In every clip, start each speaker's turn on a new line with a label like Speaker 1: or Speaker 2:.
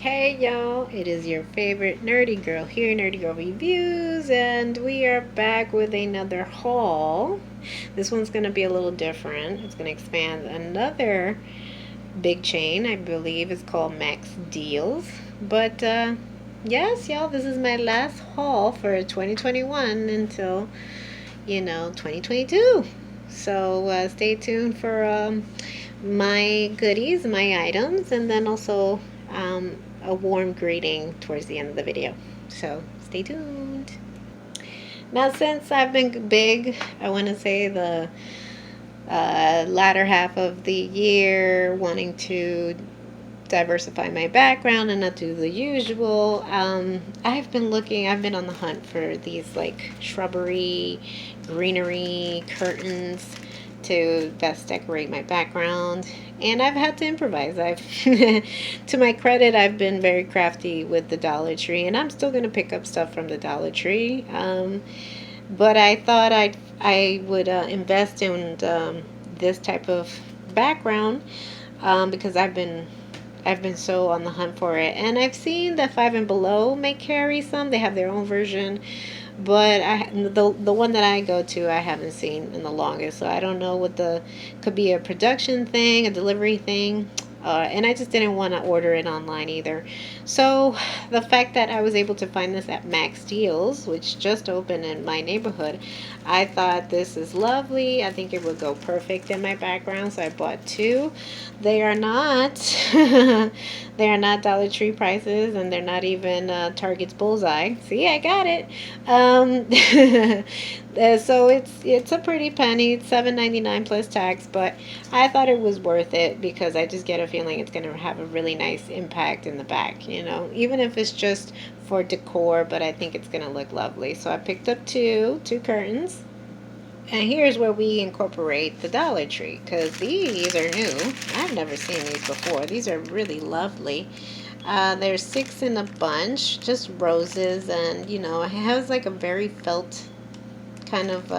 Speaker 1: Hey y'all, it is your favorite nerdy girl here, Nerdy Girl Reviews, and we are back with another haul. This one's going to be a little different. It's going to expand another big chain, I believe it's called Max Deals. But yes, y'all, this is my last haul for 2021 until, 2022. So stay tuned for my goodies, my items, and then also a warm greeting towards the end of the video. So stay tuned. Now, since I've been big, I want to say the latter half of the year, wanting to diversify my background and not do the usual. I've been on the hunt for these like shrubbery, greenery curtains to best decorate my background, and I've had to improvise. To my credit, I've been very crafty with the Dollar Tree, and I'm still gonna pick up stuff from the Dollar Tree. But I thought I would invest in this type of background because I've been so on the hunt for it, and I've seen that Five and Below may carry some. They have their own version, but the one that I go to, I haven't seen in the longest, so I don't know what the could be a production thing, a delivery thing. And I just didn't want to order it online either. So the fact that I was able to find this at Max Deals, which just opened in my neighborhood, I thought this is lovely. I think it would go perfect in my background, so I bought two. They are not they are not Dollar Tree prices, and they're not even Target's bullseye. See, I got it. So it's a pretty penny. It's $7.99 plus tax, but I thought it was worth it because I just get a feeling it's gonna have a really nice impact in the back. Even if it's just for decor, but I think it's gonna look lovely. So I picked up two curtains. And here's where we incorporate the Dollar Tree, because these are new. I've never seen these before. These are really lovely. There's six in a bunch, just roses, and it has like a very felt kind of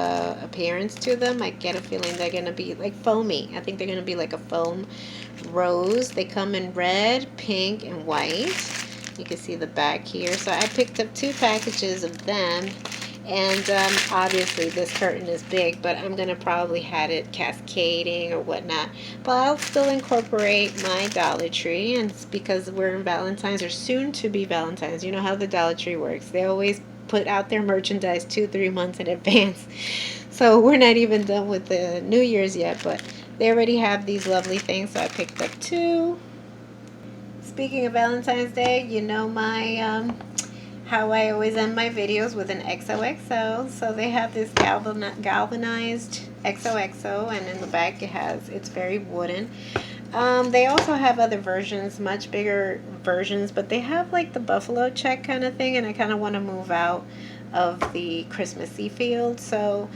Speaker 1: appearance to them. I get a feeling they're gonna be like foamy. I think they're gonna be like a foam rose. They come in red, pink, and white. You can see the back here. So I picked up two packages of them. And obviously this curtain is big, but I'm going to probably have it cascading or whatnot. But I'll still incorporate my Dollar Tree, and it's because we're in Valentine's, or soon to be Valentine's. You know how the Dollar Tree works. They always put out their merchandise 2-3 months in advance. So we're not even done with the New Year's yet, but they already have these lovely things, so I picked up two. Speaking of Valentine's Day, you know my how I always end my videos with an XOXO. So they have this galvanized XOXO, and in the back it's very wooden. They also have other versions, much bigger versions, but they have like the buffalo check kind of thing, and I kind of want to move out of the Christmassy field. So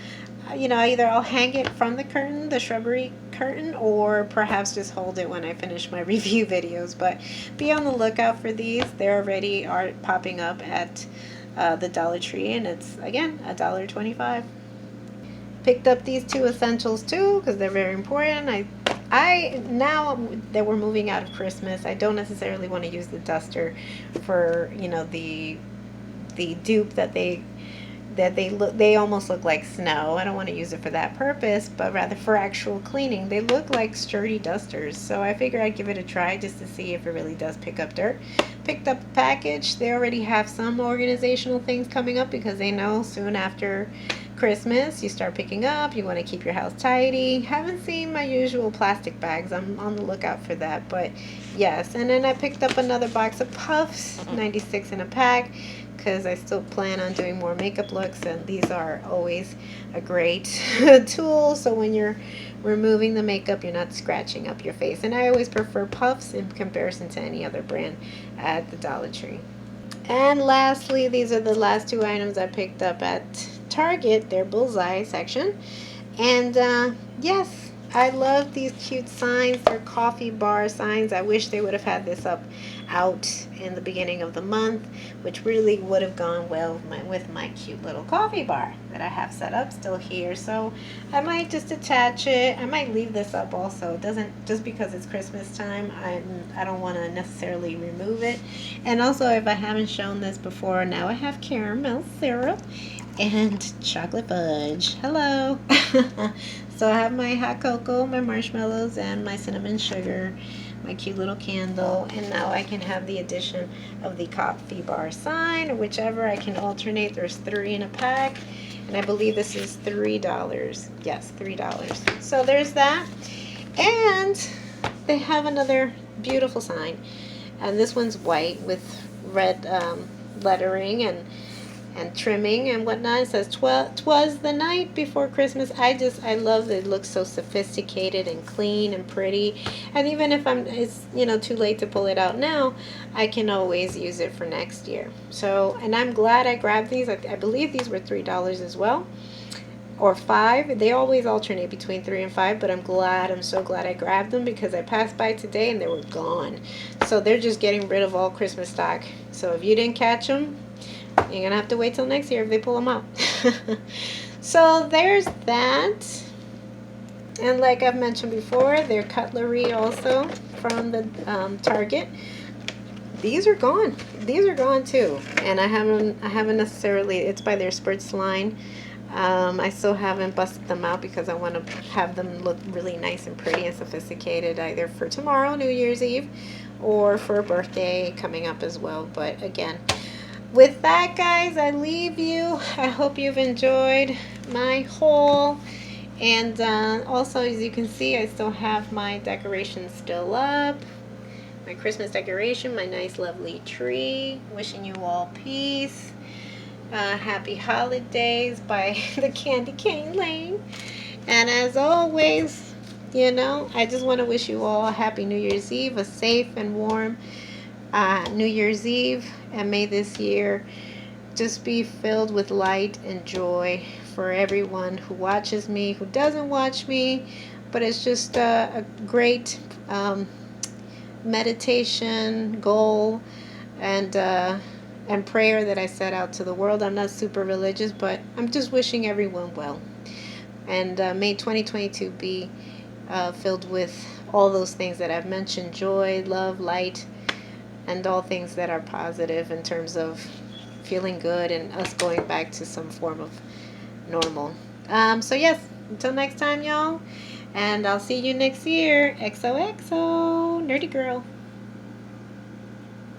Speaker 1: either I'll hang it from the curtain, the shrubbery curtain, or perhaps just hold it when I finish my review videos. But be on the lookout for these. They already are popping up at the Dollar Tree, and it's, again, $1.25. Picked up these two essentials too because they're very important. Now that we're moving out of Christmas, I don't necessarily want to use the duster for the dupe that they almost look like snow. I don't want to use it for that purpose, but rather for actual cleaning. They look like sturdy dusters, so I figured I'd give it a try just to see if it really does pick up dirt. Picked up a package. They already have some organizational things coming up because they know soon after Christmas you start picking up. You want to keep your house tidy. Haven't seen my usual plastic bags. I'm on the lookout for that, but yes. And then I picked up another box of puffs, 96 in a pack, because I still plan on doing more makeup looks, and these are always a great tool, so when you're removing the makeup, you're not scratching up your face. And I always prefer puffs in comparison to any other brand at the Dollar Tree. And lastly, these are the last two items I picked up at Target, their bullseye section. And yes, I love these cute signs. They're coffee bar signs. I wish they would have had this out in the beginning of the month, which really would have gone well with my cute little coffee bar that I have set up still here. So I might just attach it. I might leave this up also. It doesn't, just because it's Christmas time, I don't want to necessarily remove it. And also, if I haven't shown this before, now I have caramel syrup and chocolate fudge. Hello. So I have my hot cocoa, my marshmallows, and my cinnamon sugar, my cute little candle, and now I can have the addition of the coffee bar sign, or whichever. I can alternate. There's 3 in a pack, and I believe this is $3. Yes, $3. So there's that. And they have another beautiful sign, and this one's white with red lettering and trimming and whatnot. It says, "'Twas the night before Christmas." I love that it looks so sophisticated and clean and pretty. And even if it's too late to pull it out now, I can always use it for next year. So, and I'm glad I grabbed these. I believe these were $3 as well, or 5. They always alternate between 3 and 5, but I'm so glad I grabbed them, because I passed by today and they were gone. So they're just getting rid of all Christmas stock. So if you didn't catch them, you're gonna have to wait till next year if they pull them out. So there's that. And like I've mentioned before, their cutlery also from the Target. These are gone. These are gone too. And I haven't necessarily, it's by their Spritz line. I still haven't busted them out because I want to have them look really nice and pretty and sophisticated, either for tomorrow, New Year's Eve, or for a birthday coming up as well. But again, with that, guys, I leave you. I hope you've enjoyed my haul. And also, as you can see, I still have my decorations still up. My Christmas decoration, my nice lovely tree. Wishing you all peace. Happy holidays by the Candy Cane Lane. And as always, I just want to wish you all a happy New Year's Eve, a safe and warm New Year's Eve, and may this year just be filled with light and joy for everyone who watches me, who doesn't watch me, but it's just a great meditation goal and prayer that I set out to the world. I'm not super religious, but I'm just wishing everyone well, and may 2022 be filled with all those things that I've mentioned: joy, love, light, and all things that are positive in terms of feeling good and us going back to some form of normal. So yes, until next time, y'all, and I'll see you next year. XOXO, Nerdy Girl.